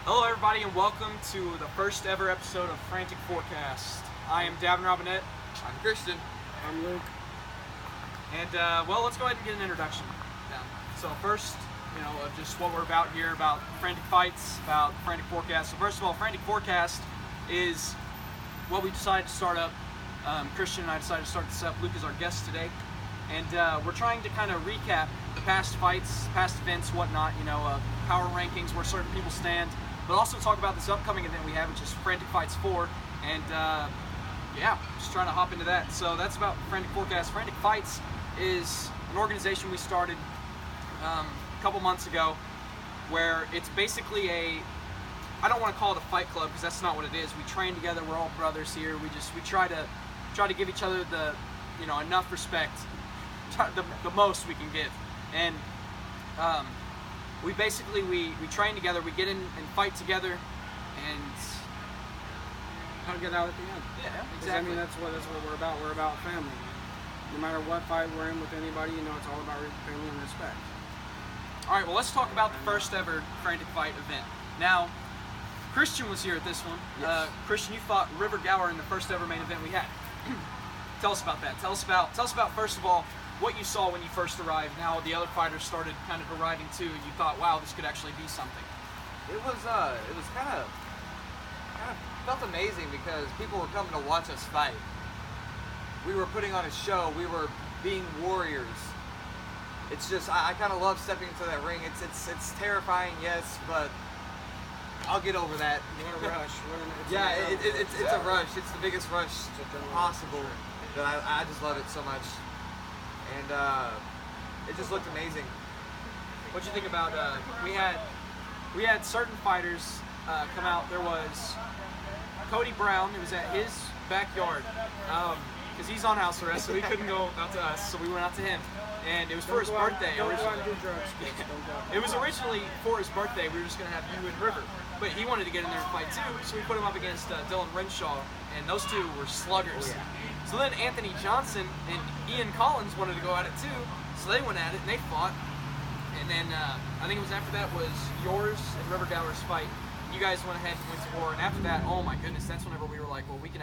Hello everybody and welcome to the first ever episode of Frantic Forecast. I am Davin Robinette. I'm Christian. I'm Luke. And well, let's go ahead and get an introduction. So first, of just what we're about here, about Frantic Fights, about Frantic Forecast. So first of all, Frantic Forecast is what we decided to start up. Christian and I decided to start this up. Luke is our guest today. And we're trying to kind of recap the past fights, past events, whatnot, power rankings, where certain people stand, but also talk about this upcoming event we have, which is Frantic Fights 4. And just trying to hop into that. So that's about Frantic Forecast. Frantic Fights is an organization we started a couple months ago, where it's basically I don't want to call it a fight club because that's not what it is. We train together. We're all brothers here. We try to give each other the enough respect, the most we can give, and we train together. We get in and fight together, and How to get out at the end. yeah, 'Cause, exactly. I mean, that's what we're about. We're about family. No matter what fight we're in with anybody, it's all about family and respect. All right, well, let's talk about the first ever Frantic Fight event. Now, Christian was here at this one. Yes. Christian, you fought River Gower in the first ever main event we had. Tell us about that. Tell us about first of all what you saw when you first arrived. And how the other fighters started kind of arriving too, and you thought, wow, this could actually be something. It was kind of felt amazing because people were coming to watch us fight. We were putting on a show. We were being warriors. It's just I kind of love stepping into that ring. It's terrifying, yes, but I'll get over that. What a rush. It's a rush. It's the biggest rush possible. But I just love it so much, and it just looked amazing. What'd you think about? We had certain fighters come out. There was Cody Brown. It was at his backyard because he's on house arrest, so he couldn't go out to us. So we went out to him, and it was for his birthday. Don't go out Originally, and do drugs, kids. Don't go out. it was originally for his birthday. We were just gonna have you and River, but he wanted to get in there and fight too. So we put him up against Dylan Renshaw, and those two were sluggers. Oh, yeah. So then Anthony Johnson and Ian Collins wanted to go at it too. So they went at it and they fought. And then I think it was after that was yours and River Gower's fight. You guys went ahead and went to war. And after that, oh my goodness, that's whenever we were like, well, we can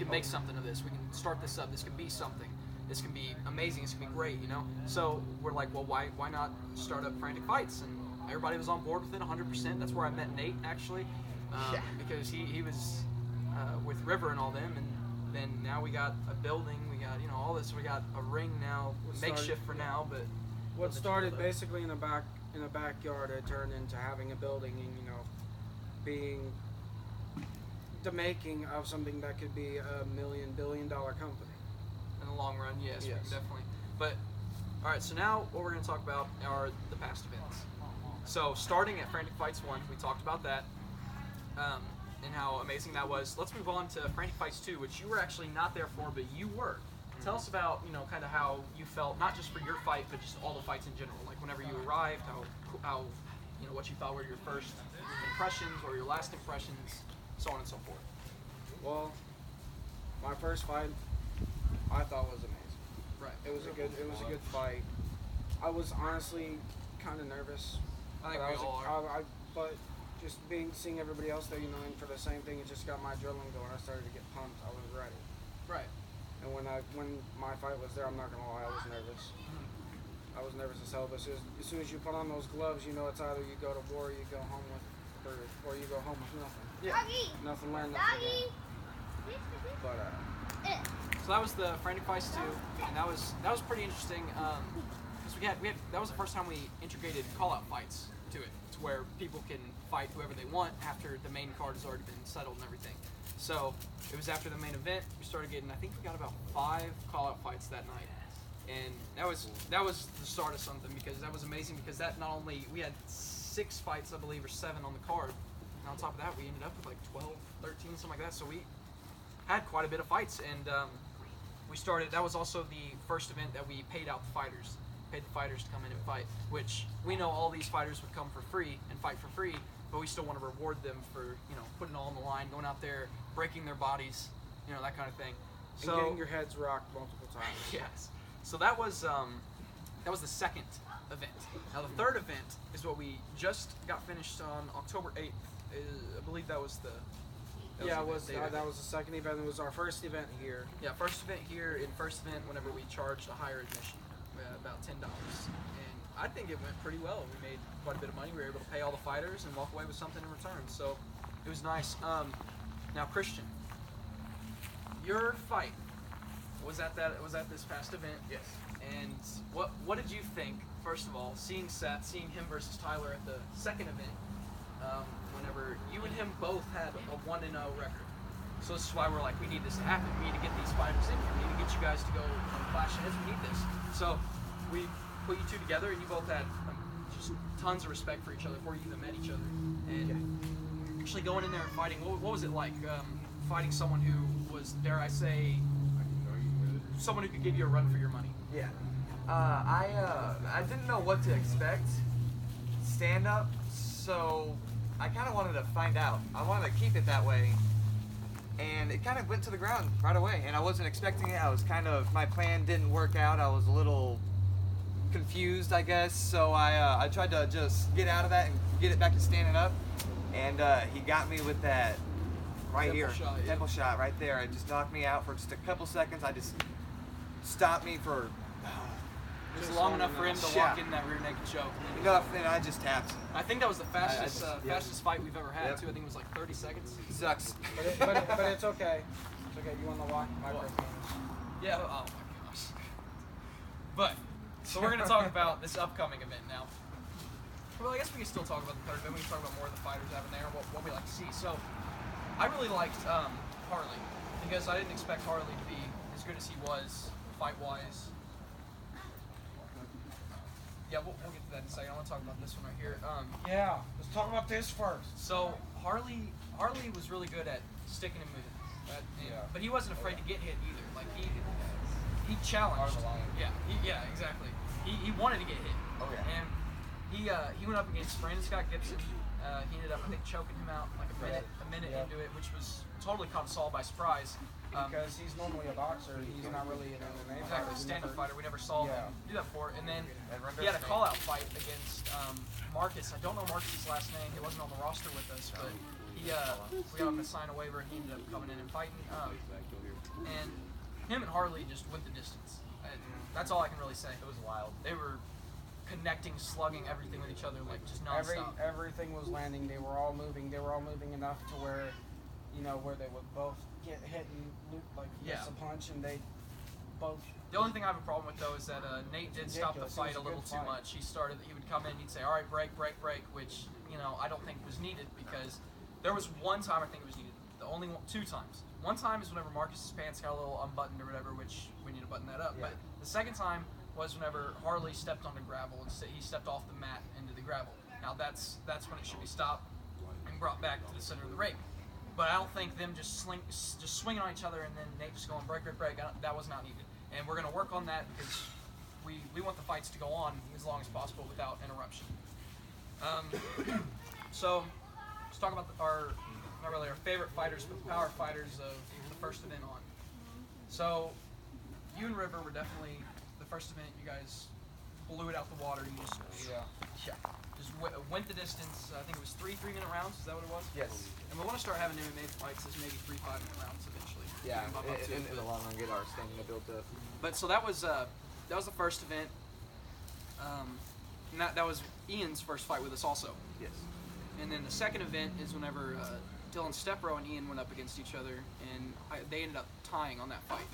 make something of this. We can start this up. This can be something. This can be amazing. This can be great, So we're like, well, why not start up Frantic Fights? And everybody was on board with it 100%. That's where I met Nate, actually, because he was with River and all them. And then now we got a building. We got, all this. We got a ring now, makeshift for now, but What started basically in a backyard, it turned into having a building and being the making of something that could be a billion-dollar company. in the long run, yes. Yes. Definitely. But all right, so now what we're going to talk about are the past events. So starting at Frantic Fights 1, we talked about that and how amazing that was. Let's move on to Frantic Fights 2, which you were actually not there for, but you were. Tell us about kind of how you felt, not just for your fight, but just all the fights in general. Like whenever you arrived, how what you thought were your first impressions or your last impressions, so on and so forth. Well, my first fight, I thought was amazing. Right. It was a good fight. I was honestly kind of nervous. I think but we all are. but just seeing everybody else there, and for the same thing, it just got my adrenaline going. I started to get pumped. I was ready. Right. And when my fight was there, I'm not gonna lie, I was nervous. I was nervous as hell. But as soon as you put on those gloves, it's either you go to war, or you go home or you go home with nothing. Yeah. Nothing learned, nothing gained. But So that was the Frantic Fights 2, and that was pretty interesting because we had that was the first time we integrated call-out fights to it, to where people can fight whoever they want after the main card has already been settled and everything. So it was after the main event we started getting. I think we got about 5 call-out fights that night, and that was the start of something, because that was amazing, because that not only we had 6 fights, I believe, or 7 on the card, and on top of that we ended up with like 12, 13, something like that. So we had quite a bit of fights, and we started. That was also the first event that we paid out the fighters, paid the fighters to come in and fight. Which we know all these fighters would come for free and fight for free, but we still want to reward them for putting it all on the line, going out there, breaking their bodies, that kind of thing. and getting your heads rocked multiple times. Yes. So that was the second event. Now the third event is what we just got finished on October 8th I believe that was the. Yeah, it was that was the second event. It was our first event here. Yeah, first event here. In first event, whenever we charged a higher admission, about $10, and I think it went pretty well. We made quite a bit of money. We were able to pay all the fighters and walk away with something in return. So it was nice. Now, Christian, your fight was at this past event. Yes. And what did you think? First of all, seeing Seth, seeing him versus Tyler at the second event. Whenever you and him both had a 1-0 record. So this is why we're like, we need this to happen. We need to get these fighters in here. We need to get you guys to go clash heads. We need this. So we put you two together, and you both had just tons of respect for each other before you even met each other. And actually going in there and fighting, what was it like fighting someone who was, dare I say, someone who could give you a run for your money? Yeah. I didn't know what to expect. Stand up, so I kind of wanted to find out. I wanted to keep it that way, and it kind of went to the ground right away, and I wasn't expecting it. My plan didn't work out. I was a little confused, I guess, so I tried to just get out of that and get it back to standing up, and he got me with that right here. Temple shot right there. It just knocked me out for just a couple seconds. I just stopped me for Just long enough for him to walk in that rear naked choke. enough, and I just tapped. I think that was the fastest fastest fight we've ever had, too. I think it was like 30 seconds. Sucks. But it's okay. It's okay. You want to walk microphone? Yeah, oh my gosh. But, so we're going to talk about this upcoming event now. Well, I guess we can still talk about the third event. We can talk about more of the fighters having there, what we like to see. So, I really liked Harley, because I didn't expect Harley to be as good as he was, fight-wise. Yeah, we'll get to that in a second. I want to talk about this one right here. Yeah, let's talk about this first. So Harley was really good at sticking and moving. But he wasn't afraid to get hit either. Like he challenged. Yeah, exactly. He wanted to get hit. Oh yeah. And he went up against Frantic Gibson. He ended up, I think, choking him out like a minute into it, which was totally caught us all by surprise. Because he's normally a boxer, he's not really an MMA Exactly, fighter. stand-up fighter. We never saw him do that before. And then he had a call-out fight against Marcus. I don't know Marcus's last name. He wasn't on the roster with us, but we got him to sign a waiver, and he ended up coming in and fighting. And him and Harley just went the distance. That's all I can really say. It was wild. They were connecting, slugging everything with each other, like just nonstop. Everything was landing. They were all moving. They were all moving enough to where, where they would both get hit and miss a punch, and they both. The only thing I have a problem with though is that Nate did stop the fight a little too much. He would come in, he'd say, "All right, break," which I don't think was needed, because there was one time I think it was needed. The only two times. One time is whenever Marcus's pants got a little unbuttoned or whatever, which we need to button that up. Yeah. But the second time was whenever Harley stepped on the gravel and he stepped off the mat into the gravel. Now that's when it should be stopped and brought back to the center of the ring. But I don't think them just swinging on each other and then Nate just going break. That was not needed. And we're going to work on that, because we want the fights to go on as long as possible without interruption. So let's talk about our favorite fighters, but the power fighters of the first event on. So you and River were definitely the first event. You guys blew it out the water. You just went the distance. I think it was 3 3-minute rounds. Is that what it was? Yes. And we want to start having MMA fights as maybe 3 5-minute rounds eventually. Yeah, in the long run, get our stamina built up. But so that was the first event. And that was Ian's first fight with us also. Yes. And then the second event is whenever Dylan Stepro and Ian went up against each other, and they ended up tying on that fight.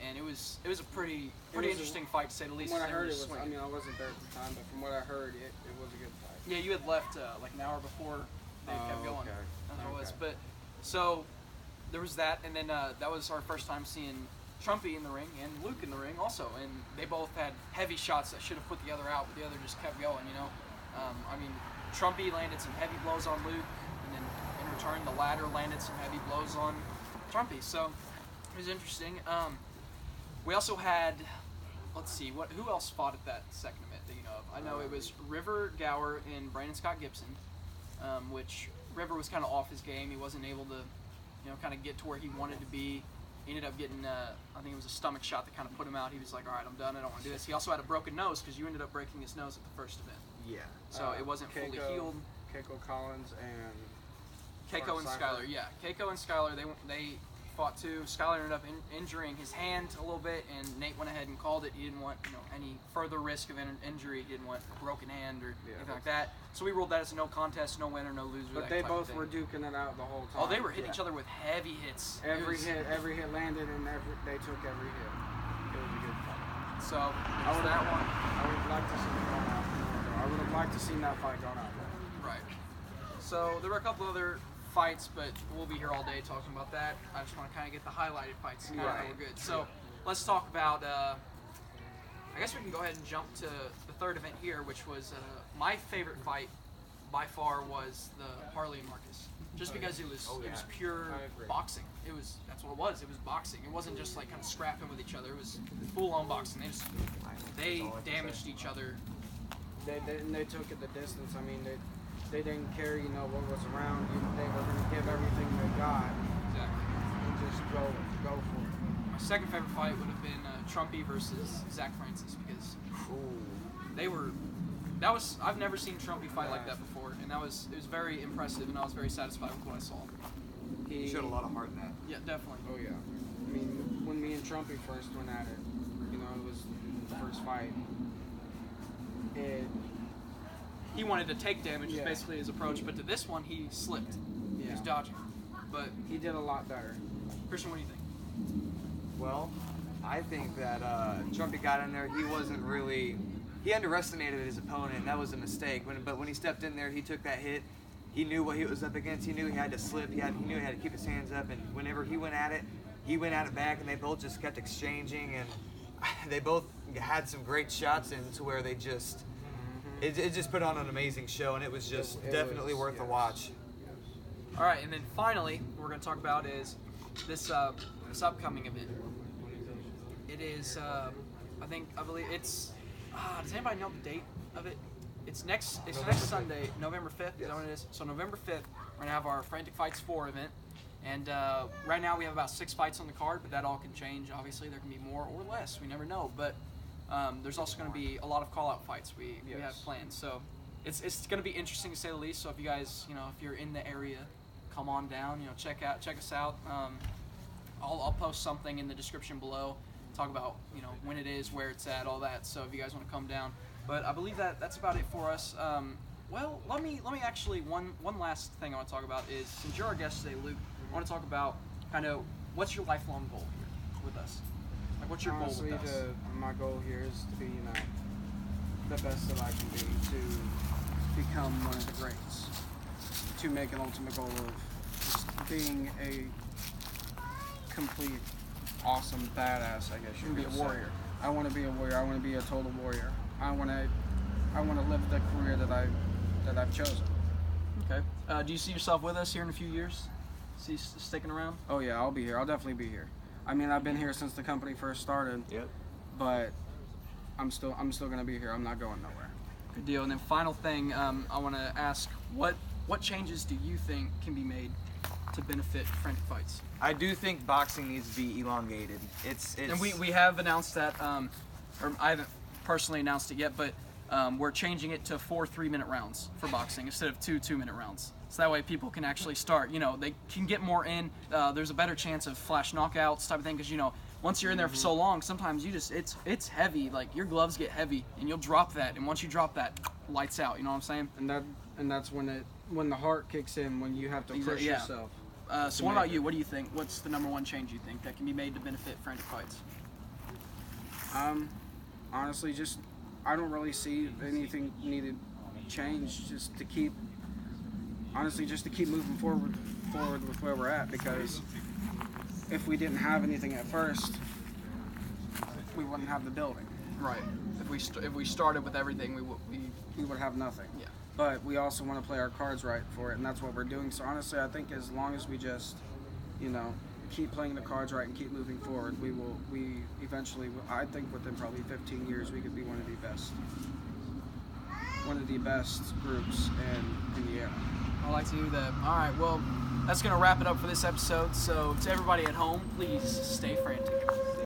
And it was a pretty interesting fight, to say the least. From what I heard, it was. I mean, I wasn't there at the time, but from what I heard, it was a good fight. Yeah, you had left like an hour before they kept going. Okay. It was. But so there was that, and then that was our first time seeing Trumpy in the ring and Luke in the ring also, and they both had heavy shots that should have put the other out, but the other just kept going. I mean, Trumpy landed some heavy blows on Luke, and then in return, the latter landed some heavy blows on Trumpy. So it was interesting. We also had, let's see, who else fought at that second event that you know of? I know it was River Gower and Brandon Scott Gibson, which River was kind of off his game. He wasn't able to, kind of get to where he wanted to be. He ended up getting, I think it was a stomach shot that kind of put him out. He was like, all right, I'm done. I don't want to do this. He also had a broken nose, because you ended up breaking his nose at the first event. Yeah. So it wasn't fully healed. Keiko Collins and Keiko and Skylar, yeah. Keiko and Skylar, they fought too. Skylar ended up injuring his hand a little bit, and Nate went ahead and called it. He didn't want any further risk of injury. He didn't want a broken hand or anything like that. So we ruled that as a no contest, no winner, no loser. But they both were duking it out the whole time. Oh, they were hitting each other with heavy hits. Every hit landed, and they took every hit. It was a good fight. So that one. I would like to see it going out. I would have liked to see that fight going out. Right. So there were a couple other fights, but we'll be here all day talking about that. I just want to kind of get the highlighted fights. Right. We're good. So let's talk about. I guess we can go ahead and jump to the third event here, which was my favorite fight by far was the Harley and Marcus. Just because it was pure boxing. That's what it was. It was boxing. It wasn't just like kind of scrapping with each other. It was full on boxing. They damaged each other. They took it the distance. I mean, they didn't care, what was around. They were going to give everything they got. Exactly. And just go for it. My second favorite fight would have been Trumpy versus Zach Francis because I've never seen Trumpy fight like that before, and it was very impressive, and I was very satisfied with what I saw. He showed a lot of heart in that. Yeah, definitely. Oh yeah. I mean, when me and Trumpy first went at it, it was the first fight. He wanted to take damage, was basically his approach, but to this one, he slipped. He was dodging. But he did a lot better. Christian, what do you think? Well, I think that Trumpy got in there, he underestimated his opponent, and that was a mistake. But when he stepped in there, he took that hit. He knew what he was up against. He knew he had to slip. He knew he had to keep his hands up, and whenever he went at it back, and they both just kept exchanging, and they both had some great shots into where they just... It just put on an amazing show, and it was just definitely worth a watch. All right, and then finally, what we're going to talk about is this upcoming event. It is, I believe it's. Does anybody know the date of it? It's next Sunday, November 5th. Is that what it is? So November 5th, we're going to have our Frantic Fights 4 event. And right now we have about 6 fights on the card, but that all can change. Obviously, there can be more or less. We never know. But there's also going to be a lot of call-out fights we have planned. So it's going to be interesting to say the least. So if you guys, if you're in the area, come on down. Check us out. I'll post something in the description below. Talk about when it is, where it's at, all that. So if you guys want to come down, but I believe that's about it for us. Well, let me actually one last thing I want to talk about is, since you're our guest today, Luke, I want to talk about kind of what's your lifelong goal here with us. Like, what's your goal with us? My goal here is to be the best that I can be, to become one of the greats, to make an ultimate goal of just being a complete awesome badass, I guess you could be a warrior. I want to be a warrior. I want to be a total warrior. I want to live the career that I've chosen. Okay. Do you see yourself with us here in a few years? See sticking around? Oh yeah, I'll be here. I'll definitely be here. I mean, I've been here since the company first started. Yep. But I'm still gonna be here. I'm not going nowhere. Good deal. And then final thing, I want to ask, what changes do you think can be made to benefit Frantic Fights? I do think boxing needs to be elongated. And we have announced that, or I haven't personally announced it yet, but we're changing it to 4 3-minute rounds for boxing instead of 2 2-minute rounds. So that way people can actually start. They can get more in. There's a better chance of flash knockouts type of thing, because once you're in there for so long, sometimes it's heavy. Like, your gloves get heavy, and you'll drop that, and once you drop that, lights out. You know what I'm saying? And that's when the heart kicks in, when you have to push yourself. So what about you? What do you think? What's the number one change you think that can be made to benefit Frantic Fights? Honestly, I don't really see anything needed change. Just to keep moving forward with where we're at, because if we didn't have anything at first, we wouldn't have the building. Right. If we started with everything, we would have nothing. Yeah. But we also want to play our cards right for it, and that's what we're doing. So honestly, I think as long as we just, keep playing the cards right and keep moving forward, we eventually, I think within probably 15 years, we could be one of the best groups in the era. I like to hear that. All right, well, that's going to wrap it up for this episode. So to everybody at home, please stay frantic.